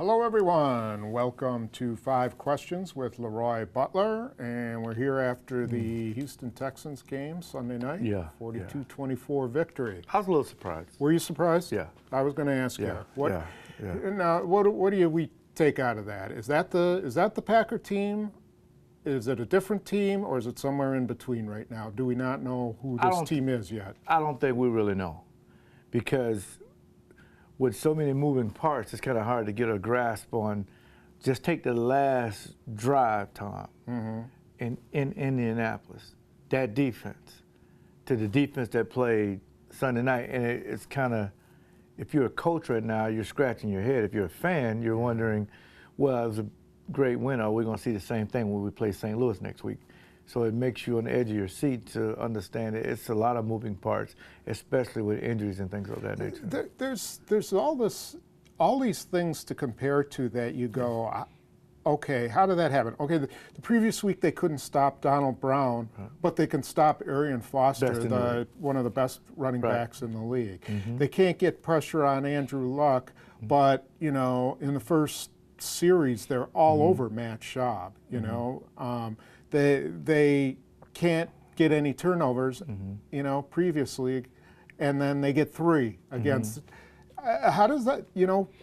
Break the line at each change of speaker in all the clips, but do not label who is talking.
Hello, everyone. Welcome to 5 Questions with LeRoy Butler. And we're here after the Houston Texans game Sunday night.
Yeah.
42-24 victory.
I was a little surprised.
Were you surprised?
Yeah.
I was going to ask you. What,
Yeah.
Now, what do we take out of that? Is that the Packer team? Is it a different team, or is it somewhere in between right now? Do we not know who this team is yet?
I don't think we really know, because with so many moving parts, it's kind of hard to get a grasp on. Just take the last drive, Tom, in Indianapolis, that defense, to the defense that played Sunday night. And it's kind of, if you're a coach right now, you're scratching your head. If you're a fan, you're wondering, well, it was a great win. Are we going to see the same thing when we play St. Louis next week? So it makes you on the edge of your seat to understand it. It's a lot of moving parts, especially with injuries and things of that nature.
There's all these things to compare to that you go, okay, how did that happen? Okay, the previous week they couldn't stop Donald Brown, but they can stop Arian Foster, one of the best running backs in the league. They can't get pressure on Andrew Luck, but in the first series they're all over Matt Schaub. They can't get any turnovers, previously, and then they get 3 against. How does that?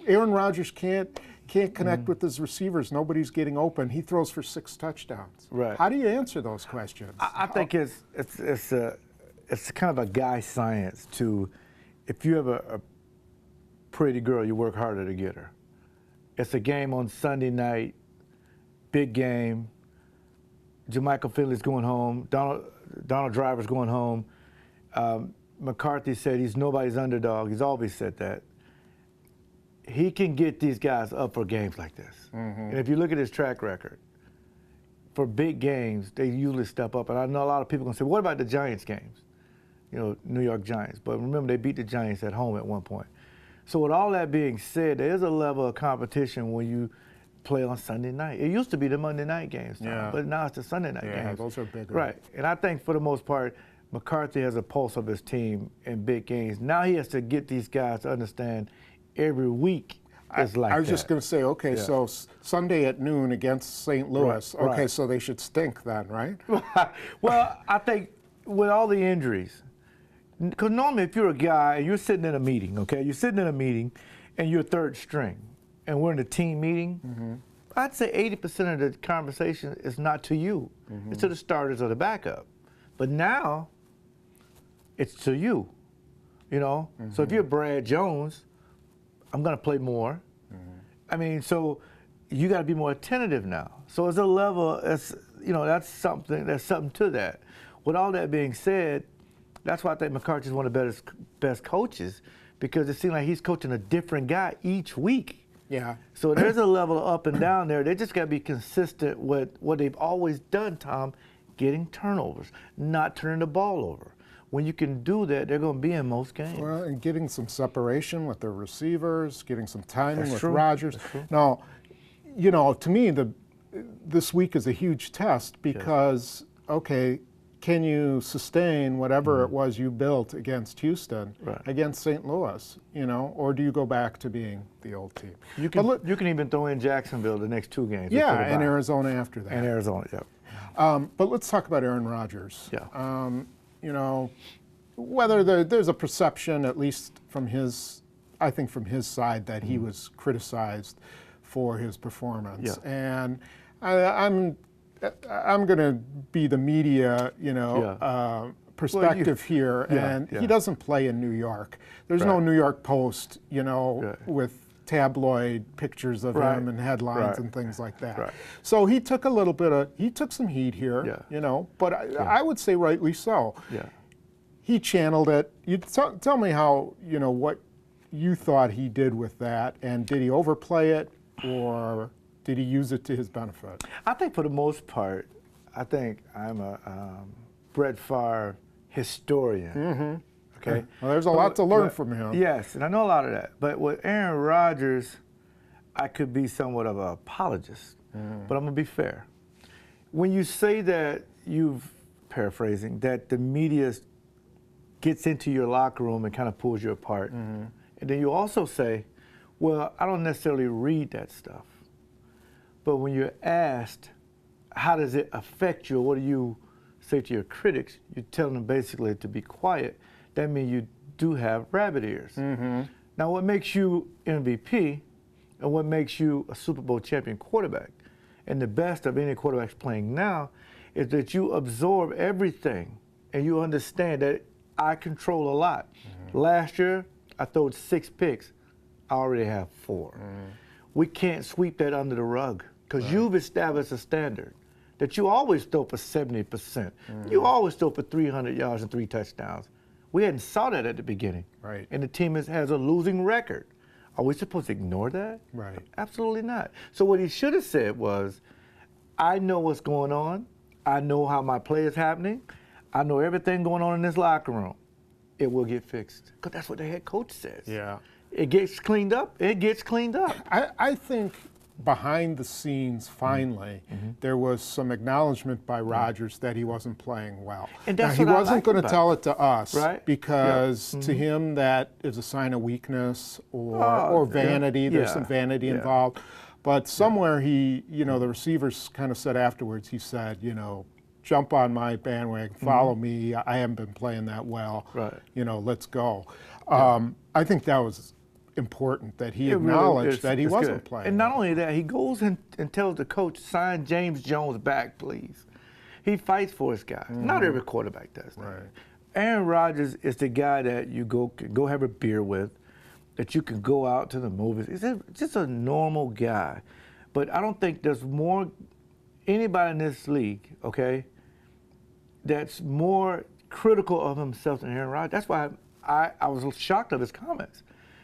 Aaron Rodgers can't connect with his receivers. Nobody's getting open. He throws for 6 touchdowns.
Right.
How do you answer those questions?
I think it's kind of a guy science to, if you have a pretty girl, you work harder to get her. It's a game on Sunday night, big game. Jermichael Finley's going home. Donald Driver's going home. McCarthy said he's nobody's underdog. He's always said that. He can get these guys up for games like this. And if you look at his track record, for big games, they usually step up. And I know a lot of people are going to say, what about the Giants games? New York Giants. But remember, they beat the Giants at home at one point. So with all that being said, there is a level of competition when you play on Sunday night. It used to be the Monday night games, Tom, but now it's the Sunday night games.
Yeah, those are bigger.
Right, and I think for the most part, McCarthy has a pulse of his team in big games. Now he has to get these guys to understand every week is like that.
I was just going to say, okay, so Sunday at noon against St. Louis, okay, so they should stink then, right?
Well, I think with all the injuries, because normally if you're a guy and you're sitting in a meeting, okay, you're sitting in a meeting and you're third string, and we're in a team meeting, I'd say 80% of the conversation is not to you. It's to the starters or the backup. But now, it's to you, So if you're Brad Jones, I'm going to play more. I mean, so you got to be more attentive now. So it's a level, that's something to that. With all that being said, that's why I think McCarthy's one of the best coaches, because it seems like he's coaching a different guy each week.
Yeah.
So there's a level of up and down there. They just got to be consistent with what they've always done, Tom, getting turnovers, not turning the ball over. When you can do that, they're going to be in most games.
Well, and getting some separation with their receivers, getting some timing with Rodgers. Now, to me, this week is a huge test because, okay, can you sustain whatever it was you built against Houston, against St. Louis, or do you go back to being the old team?
You can even throw in Jacksonville the next 2 games.
Yeah, and Arizona after that.
And Arizona, yeah.
But let's talk about Aaron Rodgers.
Yeah.
Whether there's a perception, at least from his side, that he was criticized for his performance.
Yeah.
And I'm going to be the media, perspective here, and he doesn't play in New York. There's no New York Post, with tabloid pictures of him and headlines and things like that. So he took some heat here, but I would say rightly so.
Yeah.
He channeled it. You tell me how, what you thought he did with that, and did he overplay it, or did he use it to his benefit?
I think for the most part, I'm a Brett Favre historian. Okay.
Well, there's a lot to learn from him.
Yes, and I know a lot of that. But with Aaron Rodgers, I could be somewhat of an apologist, but I'm going to be fair. When you say that paraphrasing, that the media gets into your locker room and kind of pulls you apart, and then you also say, Well, I don't necessarily read that stuff. But when you're asked, how does it affect you, or what do you say to your critics, you tell them basically to be quiet. That means you do have rabbit ears.
Mm-hmm.
Now, what makes you MVP and what makes you a Super Bowl champion quarterback, and the best of any quarterbacks playing now, is that you absorb everything and you understand that I control a lot. Mm-hmm. Last year, I threw 6 picks. I already have 4. Mm-hmm. We can't sweep that under the rug because you've established a standard that you always throw for 70%. Mm-hmm. You always throw for 300 yards and 3 touchdowns. We hadn't saw that at the beginning.
Right.
And the team has a losing record. Are we supposed to ignore that?
Right.
Absolutely not. So what he should have said was, I know what's going on. I know how my play is happening. I know everything going on in this locker room. It will get fixed. Because that's what the head coach says.
Yeah.
It gets cleaned up. It gets cleaned up.
I think behind the scenes, finally, there was some acknowledgement by Rodgers that he wasn't playing well.
And that's
now, he
what I
wasn't
like
going to
about
tell it to us,
right?
because to him that is a sign of weakness or vanity. There's some vanity involved. But somewhere he, the receivers kind of said afterwards, he said, jump on my bandwagon, follow me. I haven't been playing that well.
Right.
Let's go. I think that was important that he acknowledged that he wasn't playing.
And not only that, he goes and tells the coach, sign James Jones back, please. He fights for his guys. Not every quarterback does that.
Right.
Aaron Rodgers is the guy that you go have a beer with, that you can go out to the movies. He's just a normal guy. But I don't think there's anybody in this league, okay, that's more critical of himself than Aaron Rodgers. That's why I was shocked of his comments.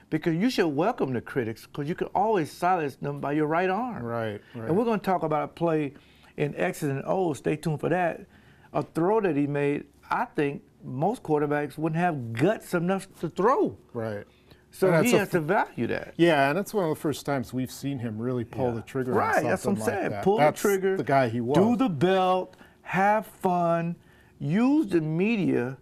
Because you should welcome the critics, because you can always silence them by your right arm.
Right.
And we're going to talk about a play in X's and O's. Stay tuned for that. A throw that he made, I think most quarterbacks wouldn't have guts enough to throw.
Right.
So he has to value that.
Yeah, and it's one of the first times we've seen him really pull the trigger on something
that's what I'm saying.
like that.
Pull
That's
the trigger.
The guy he was.
Do the belt. Have fun. Use the media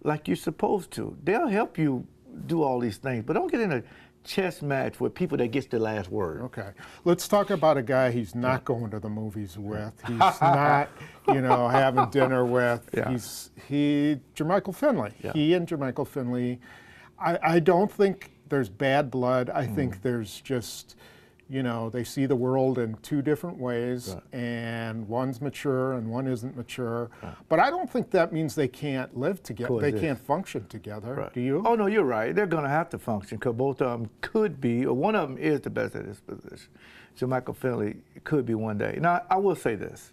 like you're supposed to. They'll help you do all these things, but don't get in a chess match with people that gets the last word.
Okay. Let's talk about a guy he's not going to the movies with. He's not, having dinner with.
Yeah.
Jermichael Finley.
Yeah.
He and Jermichael Finley, I don't think there's bad blood. I think there's just, they see the world in 2 different ways, and one's mature and one isn't mature. Right. But I don't think that means they can't live together. They can't function together. Right. Do you?
Oh, no, you're right. They're going to have to function because both of them could be, or one of them is the best at his position. Jermichael Finley could be one day. Now, I will say this.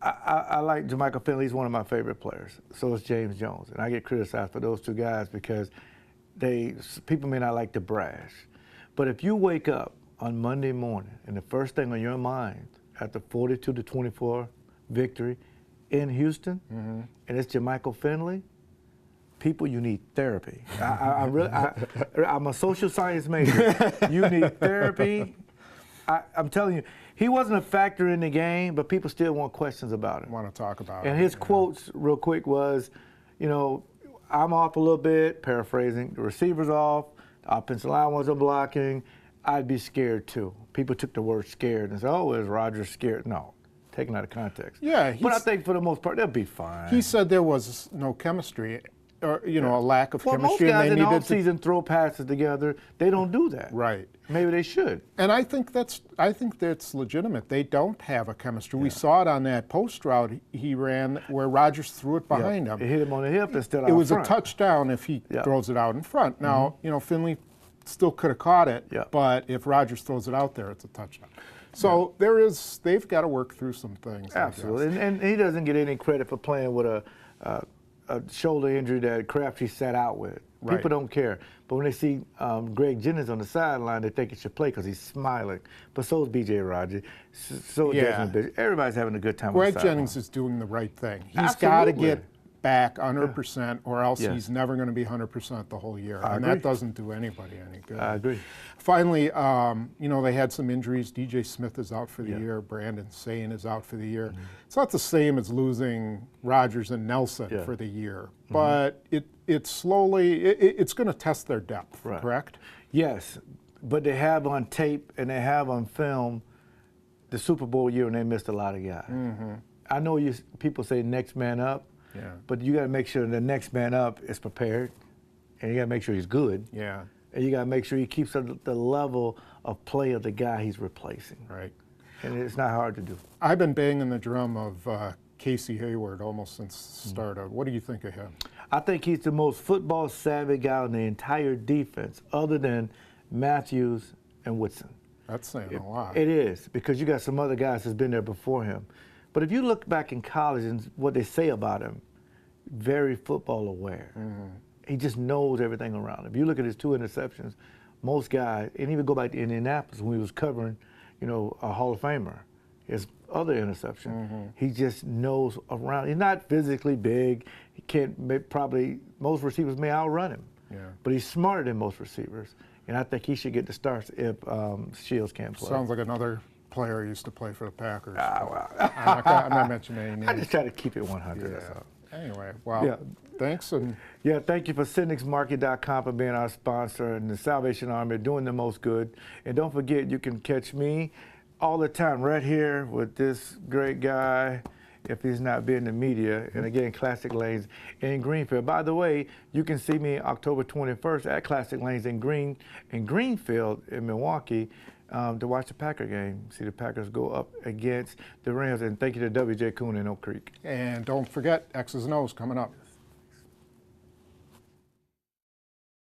I like Jermichael Finley. He's one of my favorite players. So is James Jones. And I get criticized for those 2 guys because people may not like to brash. But if you wake up on Monday morning and the first thing on your mind after 42-24 victory in Houston, and it's Jermichael Finley, people, you need therapy. I'm a social science major. You need therapy. I'm telling you, he wasn't a factor in the game, but people still want questions about him.
Want to talk about it.
And his quotes, real quick, was, I'm off a little bit, paraphrasing, the receiver's off, the offensive line wasn't blocking, I'd be scared too. People took the word scared and said, oh, is Rodgers scared? No, taken out of context.
Yeah.
But I think for the most part, they'll be fine.
He said there was no chemistry, or, a lack of chemistry.
Most guys in the offseason throw passes together. They don't do that.
Right.
Maybe they should.
And I think that's legitimate. They don't have a chemistry. We saw it on that post route he ran where Rodgers threw it behind him.
It hit him on the hip instead of
It was
front.
a touchdown if he throws it out in front. Now, Finley still could have caught it, but if Rodgers throws it out there, it's a touchdown. So they've got to work through some things.
Absolutely. And he doesn't get any credit for playing with a shoulder injury that Crabtree sat out with.
Right.
People don't care. But when they see Greg Jennings on the sideline, they think it should play because he's smiling. But so is B.J. Rodgers. So is Desmond Bishop. Everybody's having a good time on the sideline.
Greg Jennings is doing the right thing. He's got to get back 100%, or else he's never going to be 100% the whole year. And that doesn't do anybody any good.
I agree.
Finally, they had some injuries. DJ Smith is out for the year. Brandon Sane is out for the year. It's not the same as losing Rodgers and Nelson for the year, but it's slowly, it's going to test their depth, correct?
Yes. but they have on tape and they have on film the Super Bowl year when they missed a lot of guys. I know people say next man up, but you got to make sure the next man up is prepared, and you got to make sure he's good.
Yeah.
And you got to make sure he keeps the level of play of the guy he's replacing.
Right.
And it's not hard to do.
I've been banging the drum of Casey Hayward almost since the start of. What do you think of him?
I think he's the most football savvy guy on the entire defense, other than Matthews and Woodson.
That's saying a lot.
It is, because you got some other guys that's been there before him. But if you look back in college and what they say about him, very football aware. He just knows everything around him. If you look at his 2 interceptions, most guys, and even go back to Indianapolis when he was covering, a Hall of Famer, his other interception, he just knows around. He's not physically big. He can't, probably, most receivers may outrun him. But he's smarter than most receivers. And I think he should get the starts if Shields can't play.
Sounds like another player who used to play for the Packers.
Well.
I'm not mentioning any names.
I just try to keep it 100. That's all.
Anyway, well, thanks. And
thank you for CynicsMarket.com for being our sponsor, and the Salvation Army doing the most good. And don't forget, you can catch me all the time right here with this great guy, if he's not being in the media. And again, Classic Lanes in Greenfield. By the way, you can see me October 21st at Classic Lanes in Greenfield in Milwaukee to watch the Packer game. See the Packers go up against the Rams. And thank you to W.J. Kuhn in Oak Creek.
don't forget, X's and O's coming up.